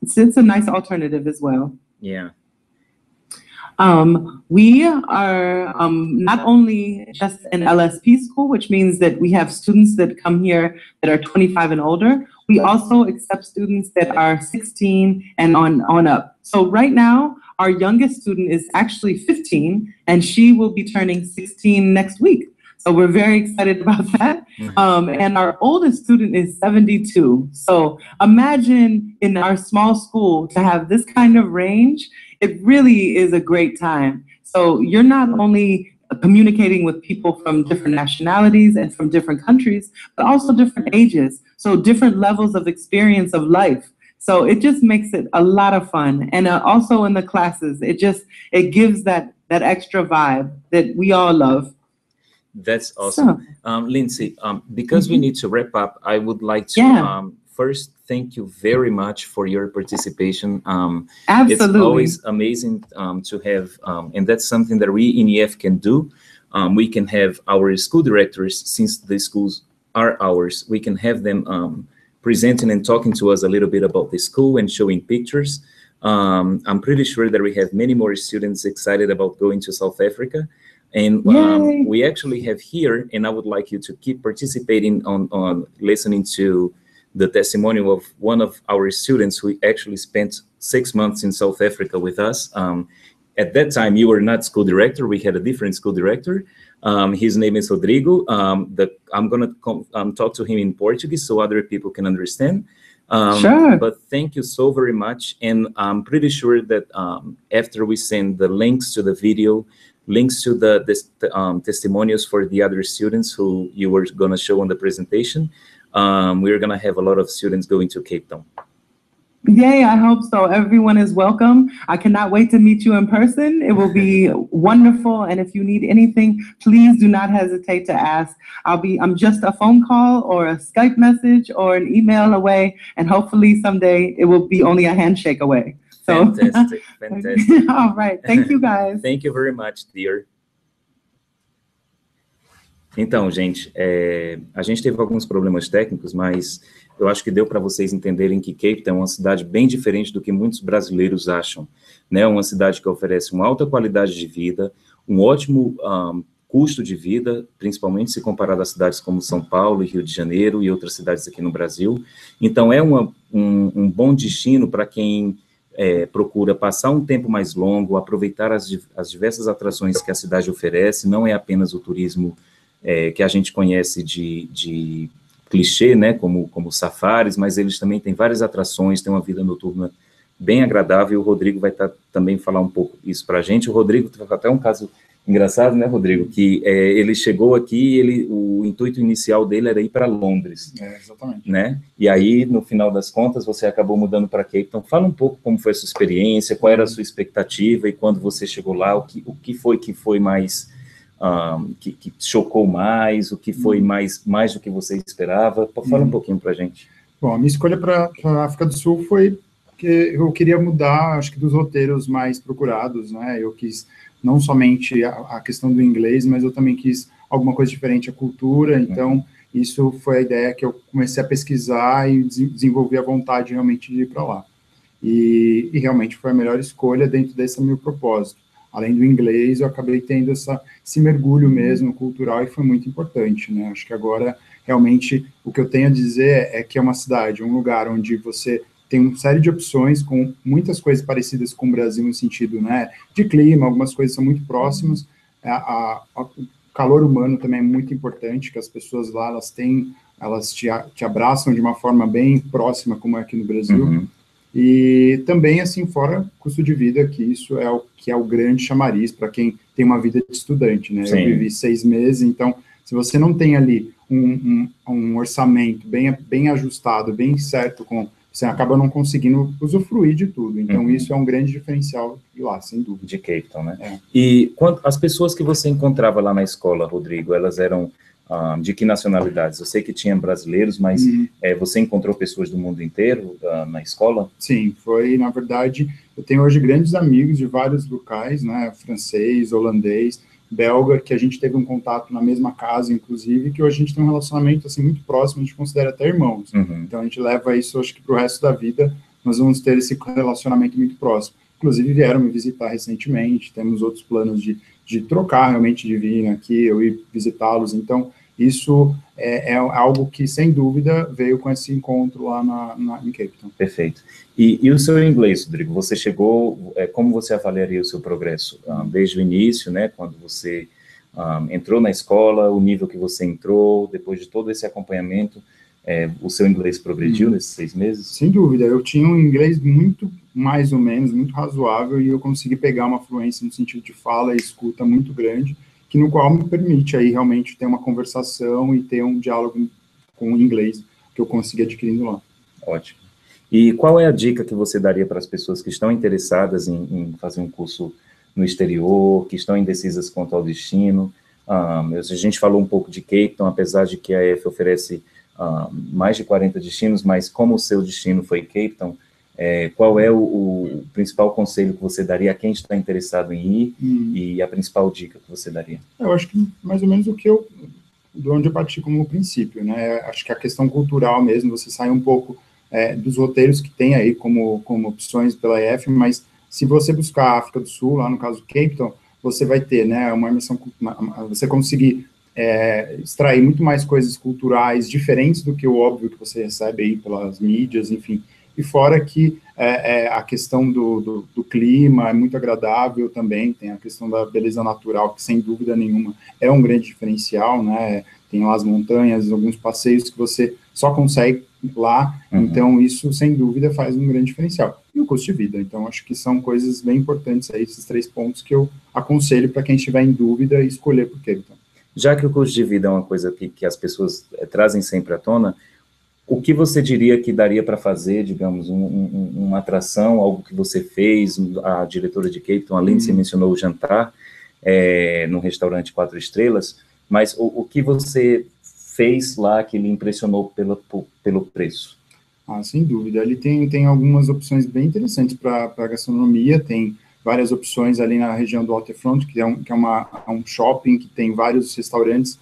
it's a nice alternative as well. Yeah. We are not only just an LSP school, which means that we have students that come here that are 25 and older. We also accept students that are 16 and on up. So right now, our youngest student is actually 15, and she will be turning 16 next week. So we're very excited about that. And our oldest student is 72. So imagine in our small school to have this kind of range. It really is a great time. So you're not only communicating with people from different nationalities and from different countries, but also different ages. So different levels of experience of life. So it just makes it a lot of fun. And also in the classes, it gives that extra vibe that we all love. That's awesome. So, Lindsay, because we need to wrap up, I would like to first thank you very much for your participation. Absolutely. It's always amazing to have, and that's something that we in EF can do. We can have our school directors, since the schools are ours, we can have them presenting and talking to us a little bit about the school and showing pictures. I'm pretty sure that we have many more students excited about going to South Africa. And we actually have here, and I would like you to keep participating on listening to the testimonial of one of our students who actually spent 6 months in South Africa with us. At that time, you were not school director. We had a different school director. His name is Rodrigo. I'm going to talk to him in Portuguese so other people can understand. Sure. But thank you so very much. And I'm pretty sure that after we send the links to the video, links to the testimonials for the other students who you were going to show on the presentation, we're going to have a lot of students going to Cape Town. Yay, I hope so. Everyone is welcome. I cannot wait to meet you in person. It will be wonderful. And if you need anything, please do not hesitate to ask. I'm just a phone call or a Skype message or an email away. And hopefully someday it will be only a handshake away. So. Fantastic, fantastic. All right, thank you guys. Thank you very much, dear. Então, gente, a gente teve alguns problemas técnicos, mas eu acho que deu para vocês entenderem que Cape Town é uma cidade bem diferente do que muitos brasileiros acham, né? Uma cidade que oferece uma alta qualidade de vida, um ótimo custo de vida, principalmente se comparado a cidades como São Paulo e Rio de Janeiro e outras cidades aqui no Brasil. Então, é um bom destino para quem procura passar um tempo mais longo, aproveitar as diversas atrações que a cidade oferece. Não é apenas o turismo que a gente conhece de clichê, né, como safaris, mas eles também têm várias atrações, têm uma vida noturna bem agradável. O Rodrigo vai também falar um pouco isso para a gente. O Rodrigo teve até um caso Engraçado, né, Rodrigo, que ele chegou aqui, o intuito inicial dele era ir para Londres, Exatamente. né? E aí, no final das contas, você acabou mudando para Cape Town. Fala um pouco como foi a sua experiência, qual era a sua expectativa, e quando você chegou lá, o que foi mais, que chocou mais, o que foi mais do que você esperava? Fala um pouquinho para a gente. Bom, a minha escolha para a África do Sul foi que eu queria mudar, acho que dos roteiros mais procurados, né? Eu quis não somente a questão do inglês, mas eu também quis alguma coisa diferente, a cultura, então isso foi a ideia que eu comecei a pesquisar e desenvolver a vontade realmente de ir para lá. E realmente foi a melhor escolha dentro desse meu propósito. Além do inglês, eu acabei tendo esse mergulho mesmo cultural e foi muito importante, né? Acho que agora, realmente, o que eu tenho a dizer é que é uma cidade, um lugar onde você tem uma série de opções com muitas coisas parecidas com o Brasil no sentido, né, de clima, algumas coisas são muito próximas, o calor humano também é muito importante, que as pessoas lá, elas te abraçam de uma forma bem próxima, como é aqui no Brasil, e também, assim, fora custo de vida, que isso é o grande chamariz para quem tem uma vida de estudante, né? Sim. Eu vivi 6 meses, então, se você não tem ali um orçamento bem ajustado, bem certo, você acaba não conseguindo usufruir de tudo. Então, isso é um grande diferencial lá, sem dúvida. De Cape Town, né? E as pessoas que você encontrava lá na escola, Rodrigo, elas eram de que nacionalidades? Eu sei que tinha brasileiros, mas você encontrou pessoas do mundo inteiro na escola? Sim, na verdade, eu tenho hoje grandes amigos de vários locais, né, francês, holandês, belga, que a gente teve um contato na mesma casa, inclusive, que hoje a gente tem um relacionamento, assim, muito próximo, a gente considera até irmãos. Então, a gente leva isso, acho que para o resto da vida, nós vamos ter esse relacionamento muito próximo. Inclusive, vieram me visitar recentemente, temos outros planos de trocar, realmente, de vir aqui, eu ir visitá-los. Então, isso é algo que, sem dúvida, veio com esse encontro lá em Cape Town. Perfeito. E o seu inglês, Rodrigo? Você chegou, como você avaliaria o seu progresso? Desde o início, né, quando você entrou na escola, o nível que você entrou, depois de todo esse acompanhamento, o seu inglês progrediu nesses 6 meses? Sem dúvida, eu tinha um inglês muito, mais ou menos, muito razoável, e eu consegui pegar uma fluência no sentido de fala e escuta muito grande, no qual me permite aí realmente ter uma conversação e ter um diálogo com o inglês que eu consegui adquirindo lá. Ótimo. E qual é a dica que você daria para as pessoas que estão interessadas em fazer um curso no exterior, que estão indecisas quanto ao destino? A gente falou um pouco de Cape Town, apesar de que a EF oferece mais de 40 destinos, mas como o seu destino foi Cape Town, qual é o principal conselho que você daria a quem está interessado em ir e a principal dica que você daria? Eu acho que mais ou menos de onde eu parti como princípio, né? Acho que a questão cultural mesmo, você sai um pouco dos roteiros que tem aí como opções pela EF, mas se você buscar a África do Sul, lá no caso Cape Town, você vai ter, né, uma imersão, você conseguir extrair muito mais coisas culturais diferentes do que o óbvio que você recebe aí pelas mídias, enfim. E fora que a questão do clima é muito agradável também, tem a questão da beleza natural, que sem dúvida nenhuma é um grande diferencial, né? Tem lá as montanhas, alguns passeios que você só consegue lá, então isso sem dúvida faz um grande diferencial. E o custo de vida, então acho que são coisas bem importantes aí, esses 3 pontos que eu aconselho para quem estiver em dúvida e escolher por quê. Então. Já que o custo de vida é uma coisa que as pessoas trazem sempre à tona, o que você diria que daria para fazer, digamos, uma atração, algo que você fez, a diretora de Cape Town, a Lindsay mencionou o jantar, num restaurante 4 estrelas, mas o que você fez lá que lhe impressionou pelo preço? Sem dúvida, ele tem algumas opções bem interessantes para a gastronomia, tem várias opções ali na região do Waterfront, que é um shopping que tem vários restaurantes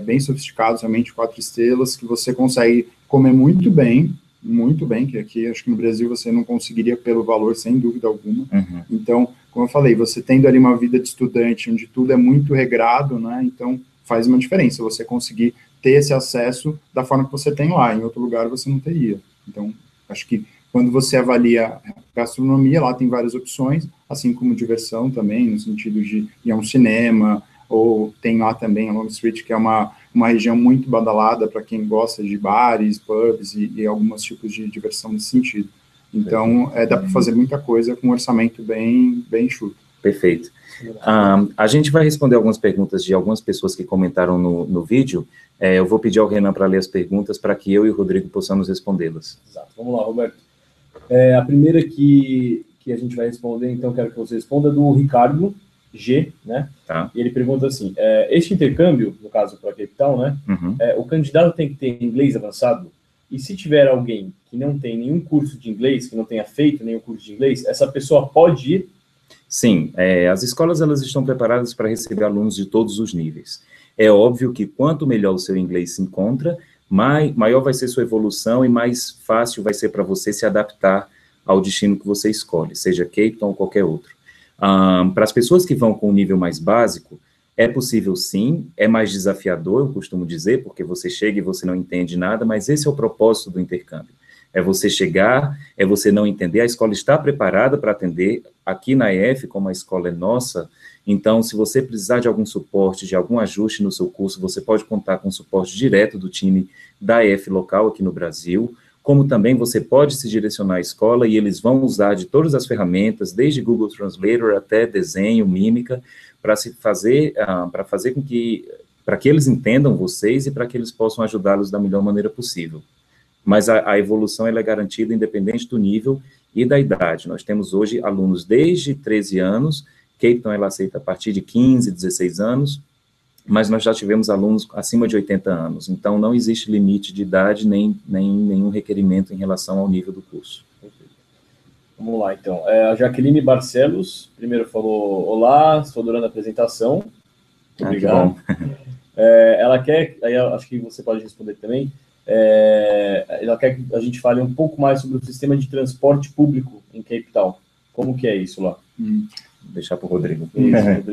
bem sofisticados, realmente 4 estrelas, que você consegue comer muito bem, que aqui, acho que no Brasil você não conseguiria pelo valor, sem dúvida alguma. Então, como eu falei, você tendo ali uma vida de estudante, onde tudo é muito regrado, né, então faz uma diferença você conseguir ter esse acesso da forma que você tem lá, em outro lugar você não teria. Então, acho que quando você avalia gastronomia, lá tem várias opções, assim como diversão também, no sentido de ir a um cinema, ou tem lá também a Long Street, que é uma região muito badalada para quem gosta de bares, pubs e alguns tipos de diversão nesse sentido. Então, dá para fazer muita coisa com um orçamento bem enxuto. Perfeito. A gente vai responder algumas perguntas de algumas pessoas que comentaram no vídeo. Eu vou pedir ao Renan para ler as perguntas para que eu e o Rodrigo possamos respondê-las. Exato. Vamos lá, Roberto. A primeira que a gente vai responder, então, quero que você responda, do Ricardo G, né? Tá. E ele pergunta assim, este intercâmbio, no caso para a capital, né? Uhum. O candidato tem que ter inglês avançado? E se tiver alguém que não tem nenhum curso de inglês, que não tenha feito nenhum curso de inglês, essa pessoa pode ir? Sim, as escolas elas estão preparadas para receber alunos de todos os níveis. É óbvio que quanto melhor o seu inglês se encontra, maior vai ser sua evolução e mais fácil vai ser para você se adaptar ao destino que você escolhe, seja Cape Town ou qualquer outro. Para as pessoas que vão com um nível mais básico, é possível sim, é mais desafiador, eu costumo dizer, porque você chega e você não entende nada, mas esse é o propósito do intercâmbio. É você chegar, é você não entender, a escola está preparada para atender, aqui na EF, como a escola é nossa, então, se você precisar de algum suporte, de algum ajuste no seu curso, você pode contar com o suporte direto do time da EF local aqui no Brasil, como também você pode se direcionar à escola e eles vão usar de todas as ferramentas, desde Google Translator até desenho, mímica, para fazer com que, para que eles entendam vocês e para que eles possam ajudá-los da melhor maneira possível. Mas a evolução ela é garantida independente do nível e da idade. Nós temos hoje alunos desde 13 anos, Cape Town ela aceita a partir de 15, 16 anos, mas nós já tivemos alunos acima de 80 anos, então não existe limite de idade nem nenhum requerimento em relação ao nível do curso. Vamos lá, então. A Jaqueline Barcelos, primeiro falou, olá, estou adorando a apresentação. Obrigado. Ela quer, aí acho que você pode responder também, ela quer que a gente fale um pouco mais sobre o sistema de transporte público em Cape Town. Como que é isso lá? Vou deixar para o Rodrigo.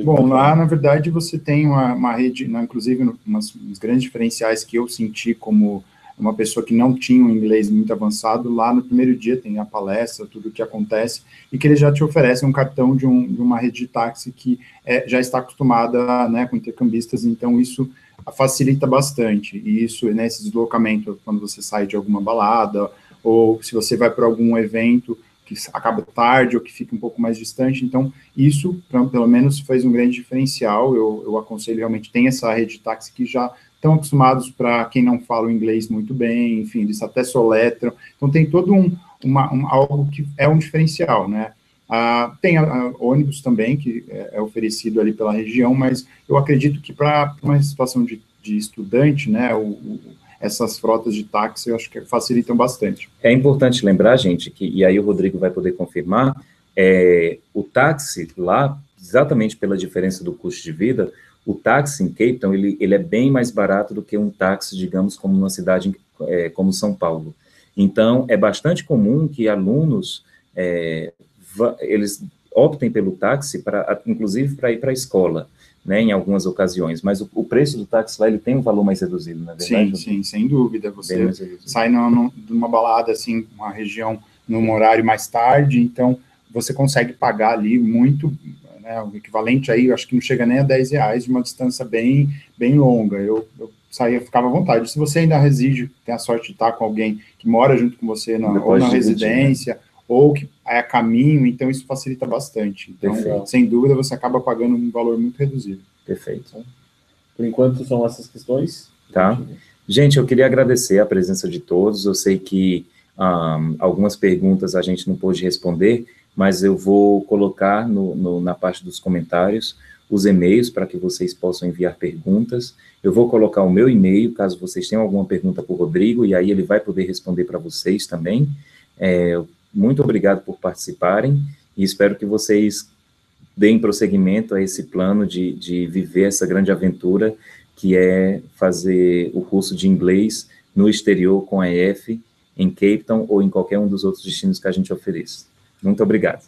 Bom, lá, na verdade, você tem uma rede, inclusive, uns grandes diferenciais que eu senti como uma pessoa que não tinha um inglês muito avançado, lá no primeiro dia tem a palestra, tudo o que acontece, e que eles já te oferecem um cartão de uma rede de táxi que já está acostumada, né, com intercambistas, então isso facilita bastante, e isso, nesse deslocamento, quando você sai de alguma balada, ou se você vai para algum evento que acaba tarde, ou que fica um pouco mais distante, então isso, pelo menos, fez um grande diferencial, eu aconselho realmente, tem essa rede de táxi que já estão acostumados para quem não fala o inglês muito bem, enfim, eles até soletram, então tem todo algo que é um diferencial, né? Tem ônibus também, que é oferecido ali pela região, mas eu acredito que para uma situação de estudante, né, essas frotas de táxi, eu acho que facilitam bastante. É importante lembrar, gente, e aí o Rodrigo vai poder confirmar, o táxi lá, exatamente pela diferença do custo de vida, o táxi em Cape Town, ele é bem mais barato do que um táxi, digamos, como numa cidade como São Paulo. Então, é bastante comum que alunos, eles optem pelo táxi, inclusive para ir para a escola, né, em algumas ocasiões, mas o preço do táxi lá, ele tem um valor mais reduzido, não é verdade? Sim, sem dúvida, você sai numa balada, assim, uma região, num horário mais tarde, então você consegue pagar ali muito, né, o equivalente aí, eu acho que não chega nem a R$10, de uma distância bem longa, eu saía, ficava à vontade. Se você ainda reside, tem a sorte de estar com alguém que mora junto com você, ou na residência, ou que é a caminho, então isso facilita bastante. Então, sem dúvida, você acaba pagando um valor muito reduzido. Perfeito. Por enquanto, são essas questões. Tá. Gente, eu queria agradecer a presença de todos. Eu sei que algumas perguntas a gente não pôde responder, mas eu vou colocar na parte dos comentários os e-mails para que vocês possam enviar perguntas. Eu vou colocar o meu e-mail, caso vocês tenham alguma pergunta para o Rodrigo, e aí ele vai poder responder para vocês também. Muito obrigado por participarem, e espero que vocês deem prosseguimento a esse plano de viver essa grande aventura, que é fazer o curso de inglês no exterior com a EF, em Cape Town ou em qualquer um dos outros destinos que a gente ofereça. Muito obrigado.